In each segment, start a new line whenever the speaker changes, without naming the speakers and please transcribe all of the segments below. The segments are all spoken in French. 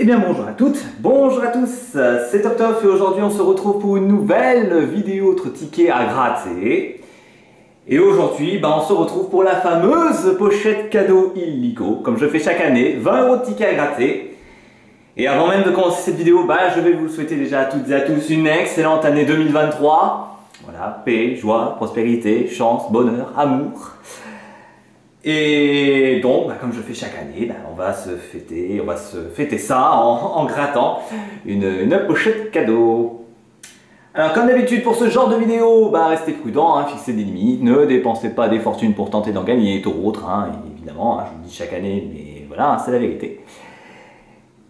bien bonjour à toutes, bonjour à tous, c'est TopTop et aujourd'hui on se retrouve pour une nouvelle vidéo autre ticket à gratter. Et aujourd'hui on se retrouve pour la fameuse pochette cadeau illico, comme je fais chaque année, 20 € de tickets à gratter. Et avant même de commencer cette vidéo, je vais vous souhaiter déjà à toutes et à tous une excellente année 2023. Voilà, paix, joie, prospérité, chance, bonheur, amour. Et donc, comme je fais chaque année, on va se fêter ça en grattant une pochette cadeau. Alors comme d'habitude pour ce genre de vidéo, restez prudents, fixez des limites, ne dépensez pas des fortunes pour tenter d'en gagner d'autres, évidemment, je vous le dis chaque année, mais voilà, c'est la vérité.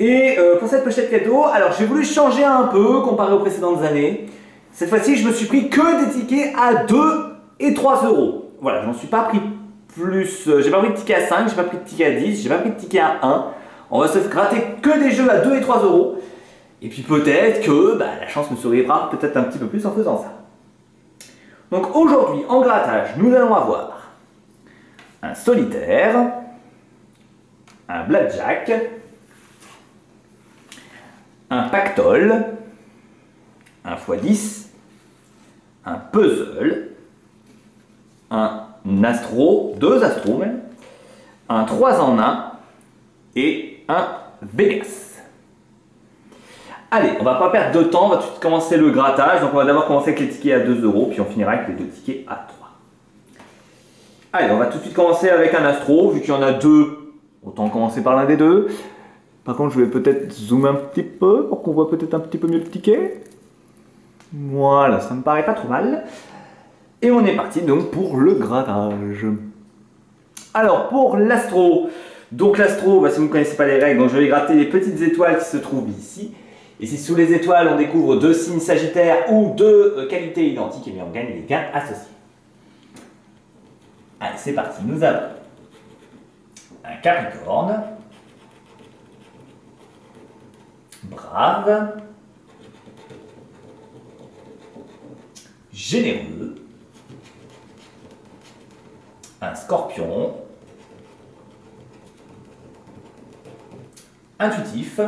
Et pour cette pochette cadeau, alors j'ai voulu changer un peu comparé aux précédentes années. Cette fois-ci, je me suis pris que des tickets à 2 et 3 €. Voilà, je n'en suis pas pris plus, j'ai pas pris de ticket à 5, j'ai pas pris de ticket à 10, j'ai pas pris de ticket à 1. On va se gratter que des jeux à 2 et 3 €. Et puis peut-être que la chance me sourira peut-être un petit peu plus en faisant ça. Donc aujourd'hui, en grattage, nous allons avoir un solitaire, un blackjack, un pactole, un x10, un puzzle, un astro, 2 astros même, un 3 en 1 et un Vegas. Allez, on va pas perdre de temps, on va tout de suite commencer le grattage. Donc on va d'abord commencer avec les tickets à 2 €, puis on finira avec les 2 tickets à 3. Allez, on va tout de suite commencer avec un astro, vu qu'il y en a 2, autant commencer par l'un des deux. Par contre, je vais peut-être zoomer un petit peu pour qu'on voit peut-être un petit peu mieux le ticket. Voilà, ça me paraît pas trop mal. Et on est parti donc pour le grattage. Alors pour l'astro, donc l'astro, si vous ne connaissez pas les règles, donc je vais gratter les petites étoiles qui se trouvent ici. Et si sous les étoiles on découvre 2 signes sagittaires ou 2 qualités identiques, et bien on gagne les gains associés. Allez, c'est parti, nous avons un Capricorne, brave, généreux, un Scorpion, intuitif,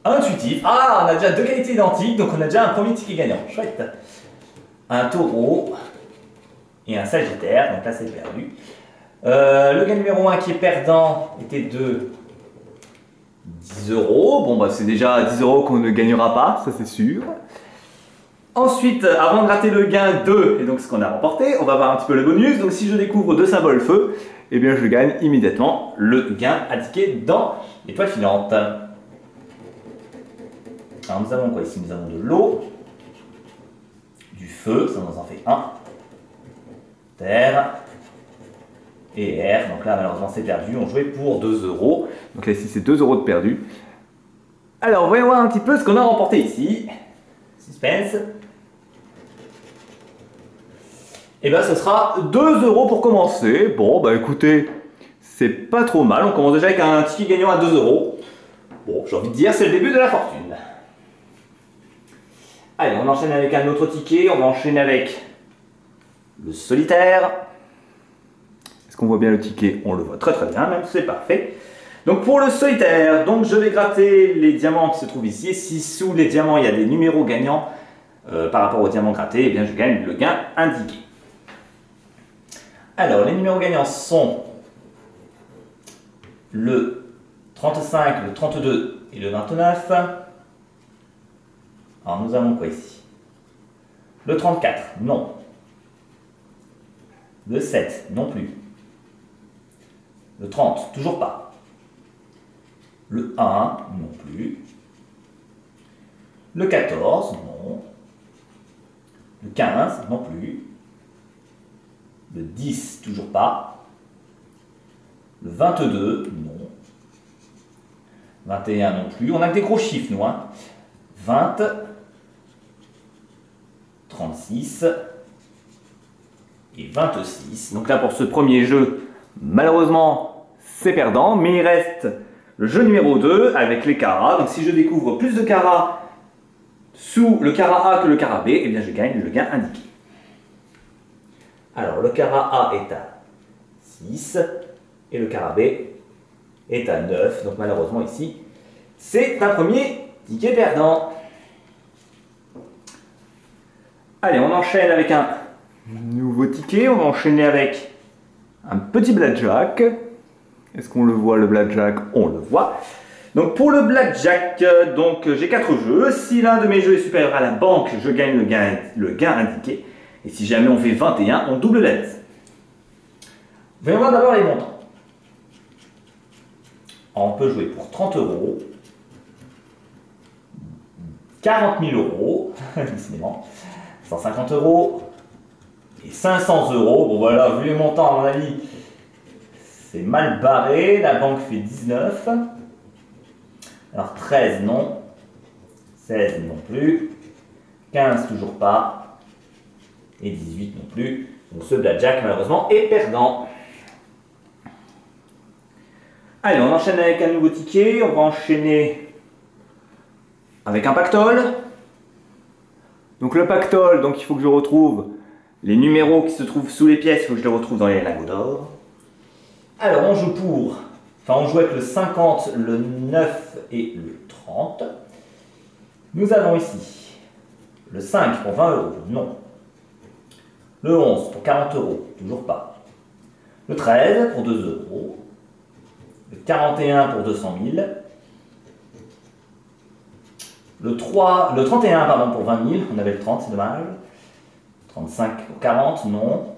on a déjà 2 qualités identiques, donc on a déjà un premier ticket gagnant, chouette. Un Taureau et un Sagittaire, donc là c'est perdu. Le gain numéro 1 qui est perdant était de 10 €, bon c'est déjà 10 € qu'on ne gagnera pas, ça c'est sûr. Ensuite, avant de gratter le gain 2, et donc ce qu'on a remporté, on va voir un petit peu le bonus. Donc si je découvre 2 symboles feu, eh bien je gagne immédiatement le gain indiqué dans l'étoile filante. Alors nous avons quoi ici? Nous avons de l'eau, du feu, ça nous en fait 1, terre et air. Donc là malheureusement c'est perdu, on jouait pour 2 €. Donc là ici c'est 2 € de perdu. Alors voyons voir un petit peu ce qu'on a remporté ici. Suspense. Et ce sera 2 € pour commencer. Bon écoutez, c'est pas trop mal, on commence déjà avec un ticket gagnant à 2 €. Bon, j'ai envie de dire, c'est le début de la fortune. Allez, on enchaîne avec un autre ticket, on va enchaîner avec le solitaire. Est-ce qu'on voit bien le ticket? On le voit très bien, même c'est parfait. Donc pour le solitaire, donc je vais gratter les diamants qui se trouvent ici. Et si sous les diamants il y a des numéros gagnants par rapport aux diamants grattés, eh bien je gagne le gain indiqué. Alors les numéros gagnants sont le 35, le 32 et le 29. Alors nous avons quoi ici? Le 34, non. Le 7, non plus. Le 30, toujours pas. Le 1, non plus. Le 14, non. Le 15, non plus. Le 10, toujours pas. Le 22, non. 21 non plus. On a que des gros chiffres, nous. 20, 36 et 26. Donc là, pour ce premier jeu, malheureusement, c'est perdant. Mais il reste le jeu numéro 2 avec les carats. Donc si je découvre plus de carats sous le carat A que le carat B, eh bien je gagne le gain indiqué. Alors le carat A est à 6 et le carat B est à 9. Donc malheureusement ici, c'est un premier ticket perdant. Allez, on enchaîne avec un nouveau ticket. On va enchaîner avec un petit blackjack. Est-ce qu'on le voit, le blackjack? On le voit. Donc pour le blackjack, j'ai 4 jeux. Si l'un de mes jeux est supérieur à la banque, je gagne le gain indiqué. Et si jamais on fait 21, on double la mise. Voyons voir d'abord les montants. On peut jouer pour 30 €, 40 000 €, décidément, 150 € et 500 €. Bon voilà, vu les montants, à mon avis, c'est mal barré. La banque fait 19. Alors 13 non, 16 non plus, 15 toujours pas, et 18 non plus. Donc ce blackjack malheureusement est perdant. Allez, on enchaîne avec un nouveau ticket. On va enchaîner avec un pactole. Donc le pactole, il faut que je retrouve les numéros qui se trouvent sous les pièces. Il faut que je les retrouve dans les lingots d'or. Alors on joue on joue avec le 50, le 9 et le 30. Nous avons ici le 5 pour 20 €, non. Le 11 pour 40 €, toujours pas. Le 13 pour 2 €. Le 41 pour 200 000. Le 31 pardon, pour 20 000. On avait le 30, c'est dommage. 35 pour 40, non.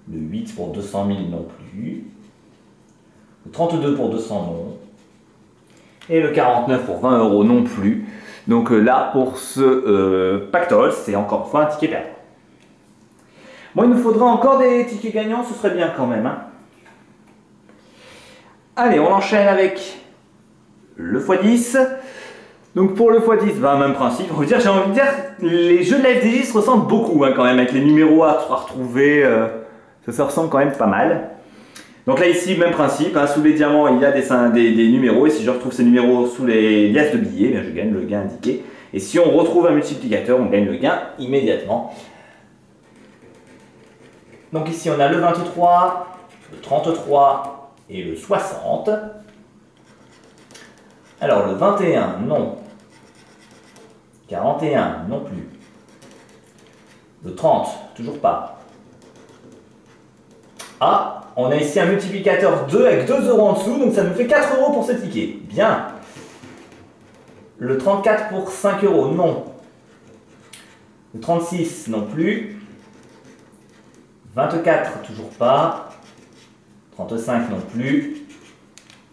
Le 8 pour 200 000 non plus. Le 32 pour 200 non. Et le 49 pour 20 € non plus. Donc là, pour ce pactole, c'est encore une fois un ticket perdant. Bon, il nous faudra encore des tickets gagnants, ce serait bien quand même. Hein. Allez, on enchaîne avec le x10. Donc pour le x10, même principe. J'ai envie de dire, les jeux de la FDJ se ressemblent beaucoup quand même, avec les numéros à retrouver. Ça ressemble quand même pas mal. Donc là ici, même principe, sous les diamants il y a des numéros, et si je retrouve ces numéros sous les liasses de billets, je gagne le gain indiqué. Et si on retrouve un multiplicateur, on gagne le gain immédiatement. Donc ici on a le 23, le 33 et le 60. Alors le 21, non. 41, non plus. Le 30, toujours pas. Ah, on a ici un multiplicateur 2 avec 2 € en dessous, donc ça nous fait 4 € pour ce ticket. Bien. Le 34 pour 5 €, non. Le 36, non plus. 24, toujours pas. 35 non plus.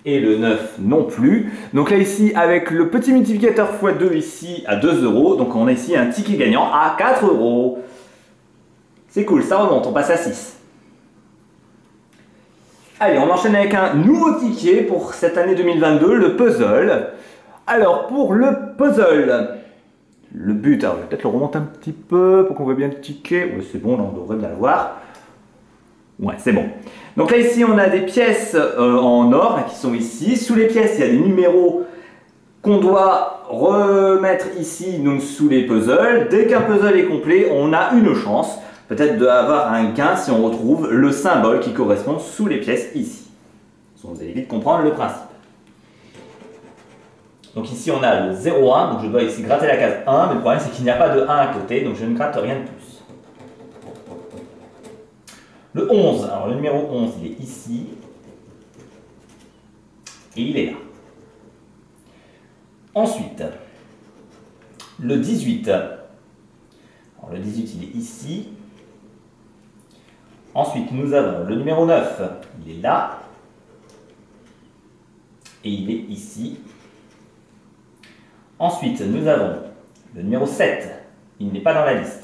Et le 9 non plus. Donc là ici, avec le petit multiplicateur x2 ici à 2 €, donc on a ici un ticket gagnant à 4 €. C'est cool, ça remonte, on passe à 6. Allez, on enchaîne avec un nouveau ticket pour cette année 2022, le puzzle. Alors, pour le puzzle, le but, alors je vais peut-être le remonter un petit peu pour qu'on voit bien le ticket. Oui, c'est bon, là on devrait bien le voir. Ouais, c'est bon. Donc là, ici, on a des pièces en or qui sont ici. Sous les pièces, il y a des numéros qu'on doit remettre ici, donc sous les puzzles. Dès qu'un puzzle est complet, on a une chance. Peut-être d'avoir un gain si on retrouve le symbole qui correspond sous les pièces ici. Vous allez vite comprendre le principe. Donc ici on a le 0,1, donc je dois ici gratter la case 1, mais le problème c'est qu'il n'y a pas de 1 à côté, donc je ne gratte rien de plus. Le 11, alors le numéro 11 il est ici, et il est là. Ensuite, le 18, alors le 18 il est ici. Ensuite, nous avons le numéro 9, il est là, et il est ici. Ensuite, nous avons le numéro 7, il n'est pas dans la liste.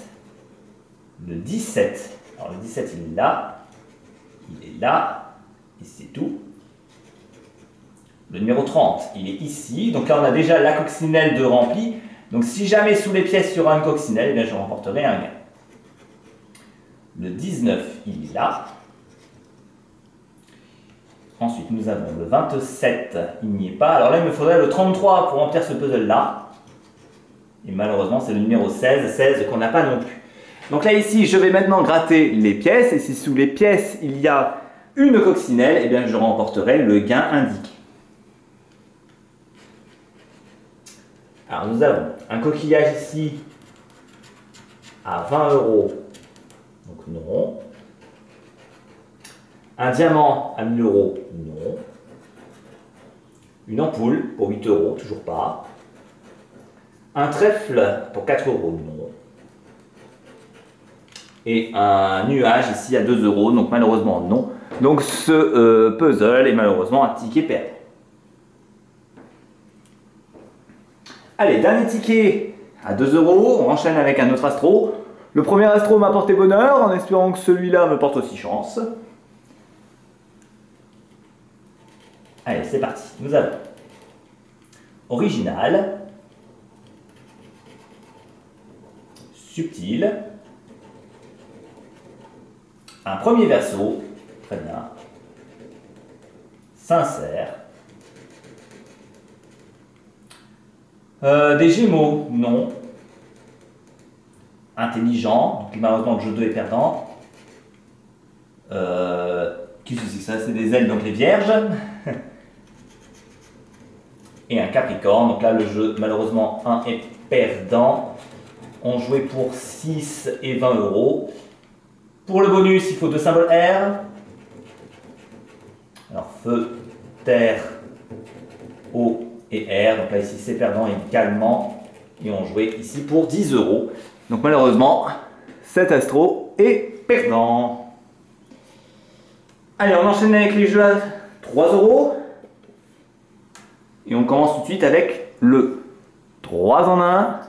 Le 17, alors le 17 il est là, et c'est tout. Le numéro 30, il est ici, donc là on a déjà la coccinelle de remplie. Donc si jamais sous les pièces il y aura une coccinelle, eh bien, je remporterai un gain. Le 19, il est là. Ensuite, nous avons le 27, il n'y est pas. Alors là, il me faudrait le 33 pour remplir ce puzzle-là. Et malheureusement, c'est le numéro 16, 16 qu'on n'a pas non plus. Donc là, ici, je vais maintenant gratter les pièces. Et si sous les pièces, il y a une coccinelle, eh bien je remporterai le gain indiqué. Alors nous avons un coquillage ici à 20 €, donc non. Un diamant à 1000 €, non. Une ampoule pour 8 €, toujours pas. Un trèfle pour 4 €, non. Et un nuage ici à 2 €, donc malheureusement non. Donc ce puzzle est malheureusement un ticket perdu. Allez, dernier ticket à 2 €, on enchaîne avec un autre astro. Le premier astro m'a porté bonheur, en espérant que celui-là me porte aussi chance. Allez, c'est parti. Nous avons original, subtil, un premier verso, très bien, sincère, des gémeaux, non, intelligent, donc malheureusement le jeu 2 est perdant, qu'est-ce que c'est que ça? C'est des ailes, donc les vierges, et un capricorne, donc là le jeu malheureusement 1 est perdant, on jouait pour 6 et 20 €. Pour le bonus, il faut 2 symboles R. Alors feu, terre, eau et R. Donc là ici c'est perdant et calmant. Et on jouait ici pour 10 €. Donc malheureusement, cet astro est perdant. Allez, on enchaîne avec les jeux à 3 €. Et on commence tout de suite avec le 3 en 1.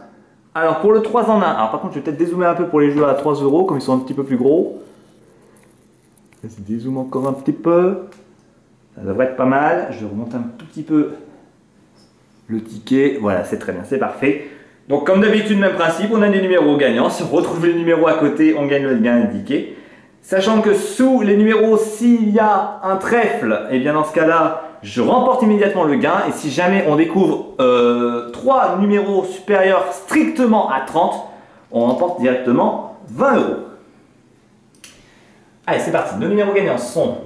Alors pour le 3 en 1, alors par contre je vais peut-être dézoomer un peu pour les jeux à 3 €, comme ils sont un petit peu plus gros. Je dézoome encore un petit peu. Ça devrait être pas mal. Je remonte un tout petit peu le ticket. Voilà, c'est très bien, c'est parfait. Donc comme d'habitude, même principe, on a des numéros gagnants. Si on retrouve les numéros à côté, on gagne le gain indiqué. Sachant que sous les numéros, s'il y a un trèfle, et bien dans ce cas-là, je remporte immédiatement le gain. Et si jamais on découvre 3 numéros supérieurs strictement à 30, on remporte directement 20 €. Allez, c'est parti. Nos numéros gagnants sont...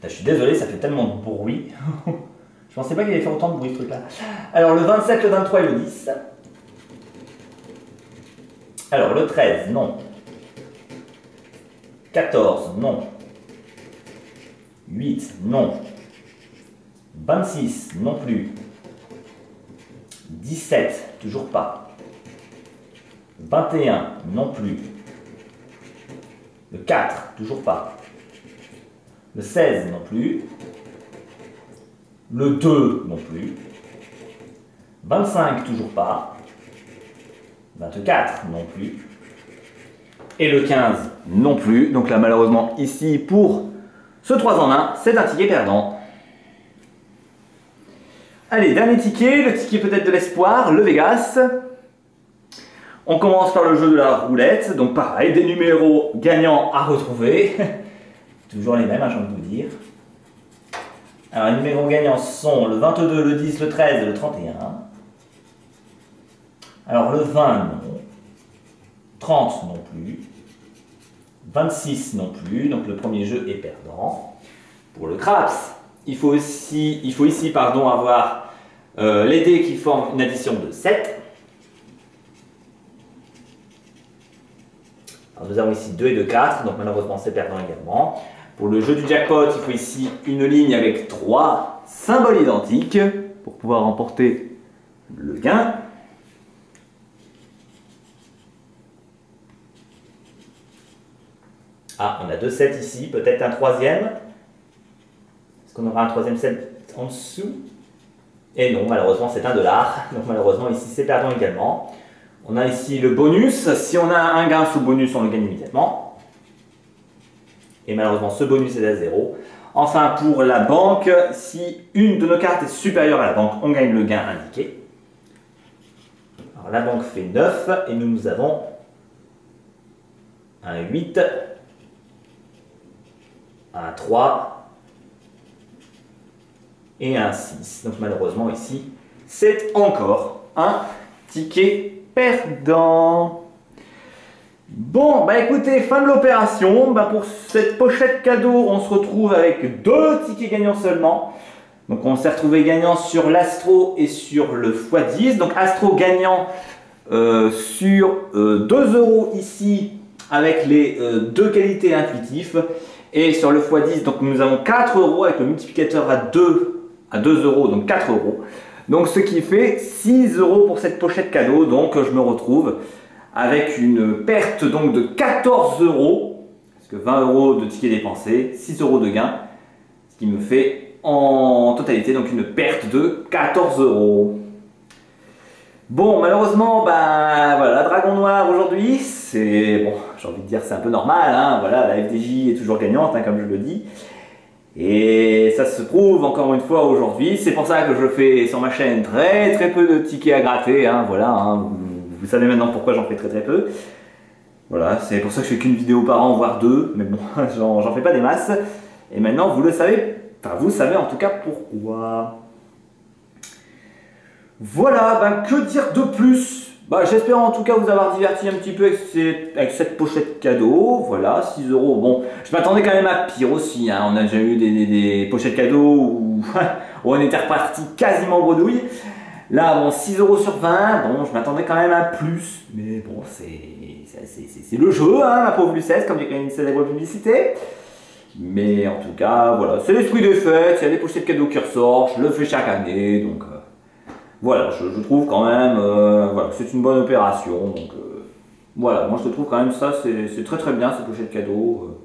Je suis désolé, ça fait tellement de bruit. Je pensais pas qu'il allait faire autant de bruit ce truc-là. Alors le 27, le 23 et le 10. Alors le 13, non. 14, non. 8, non. 26, non plus. 17, toujours pas. 21, non plus. Le 4, toujours pas. Le 16, non plus. Le 2, non plus. 25, toujours pas. 24, non plus. Et le 15, non plus. Donc là, malheureusement, ici, pour ce 3 en 1, c'est un ticket perdant. Allez, dernier ticket, le ticket peut-être de l'espoir, le Vegas. On commence par le jeu de la roulette. Donc pareil, des numéros gagnants à retrouver. Toujours les mêmes, j'ai envie de vous dire. Alors les numéros gagnants sont le 22, le 10, le 13 et le 31. Alors le 20, non. 30 non plus. 26 non plus, donc le premier jeu est perdant. Pour le craps, il faut ici avoir les dés qui forment une addition de 7. Alors nous avons ici 2 et 2, 4, donc malheureusement c'est perdant également. Pour le jeu du jackpot, il faut ici une ligne avec 3 symboles identiques pour pouvoir remporter le gain. Ah, on a 2 7 ici, peut-être un troisième. Est-ce qu'on aura un troisième 7 en dessous? Et non, malheureusement c'est un $. Donc malheureusement ici c'est perdant également. On a ici le bonus. Si on a un gain sous bonus, on le gagne immédiatement. Et malheureusement ce bonus est à 0. Enfin pour la banque, si une de nos cartes est supérieure à la banque, on gagne le gain indiqué. Alors la banque fait 9 et nous avons un 8, un 3 et un 6. Donc malheureusement ici, c'est encore un ticket perdant. Bon, bah écoutez, fin de l'opération. Bah pour cette pochette cadeau, on se retrouve avec 2 tickets gagnants seulement. Donc on s'est retrouvé gagnant sur l'Astro et sur le x10. Donc Astro gagnant sur 2 € ici avec les 2 qualités intuitifs. Et sur le x10, donc nous avons 4 € avec le multiplicateur à 2 €, donc 4 €. Donc ce qui fait 6 € pour cette pochette cadeau. Donc je me retrouve avec une perte donc de 14 €, parce que 20 € de tickets dépensés, 6 € de gain, ce qui me fait en totalité donc une perte de 14 €. Bon, malheureusement, ben voilà, Dragon Noir aujourd'hui, c'est bon, j'ai envie de dire c'est un peu normal, hein, voilà, la FDJ est toujours gagnante, hein, comme je le dis. Et ça se prouve encore une fois aujourd'hui, c'est pour ça que je fais sur ma chaîne très peu de tickets à gratter, hein, voilà, hein, vous savez maintenant pourquoi j'en fais très peu. Voilà, c'est pour ça que je fais qu'une vidéo par an, voire 2, mais bon, j'en fais pas des masses. Et maintenant vous le savez, enfin vous savez en tout cas pourquoi. Voilà, ben que dire de plus? Bah, j'espère en tout cas vous avoir diverti un petit peu avec cette pochette cadeau. Voilà, 6 €. Bon, je m'attendais quand même à pire aussi, hein. On a déjà eu des pochettes cadeaux où on était reparti quasiment bredouille. Là, bon, 6 € sur 20, bon, je m'attendais quand même à plus. Mais bon, c'est le jeu, hein, ma pauvre Lucette, comme dirait une célèbre publicité. Mais en tout cas, voilà, c'est l'esprit des fêtes, il y a des pochettes cadeaux qui ressortent, je le fais chaque année, donc voilà, je trouve quand même voilà, que c'est une bonne opération. Donc voilà, moi je trouve quand même ça, c'est très bien ces pochettes cadeaux.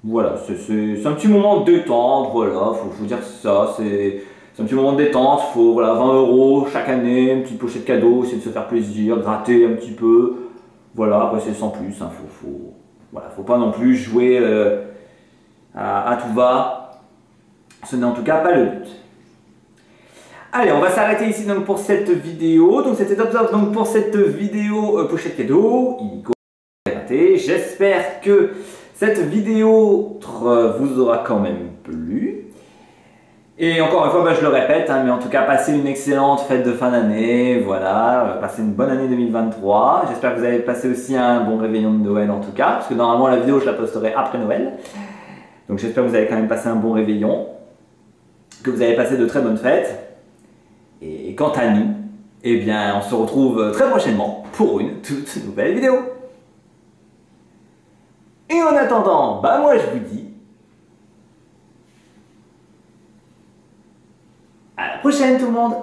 Voilà, c'est un petit moment de détente, voilà, faut dire ça, c'est un petit moment de détente, faut voilà, 20 € chaque année, une petite pochette cadeau, essayer de se faire plaisir, gratter un petit peu. Voilà, après c'est sans plus, hein, voilà, faut pas non plus jouer à tout va, ce n'est en tout cas pas le but. Allez, on va s'arrêter ici donc pour cette vidéo. Donc c'était top donc pour cette vidéo pochette cadeau. J'espère que cette vidéo vous aura quand même plu. Et encore une fois, bah, je le répète, hein, mais en tout cas, passez une excellente fête de fin d'année. Voilà, passez une bonne année 2023. J'espère que vous avez passé aussi un bon réveillon de Noël en tout cas, parce que normalement la vidéo je la posterai après Noël. Donc j'espère que vous avez quand même passé un bon réveillon, que vous avez passé de très bonnes fêtes. Et quant à nous, eh bien, on se retrouve très prochainement pour une toute nouvelle vidéo. Et en attendant, bah moi je vous dis à la prochaine tout le monde.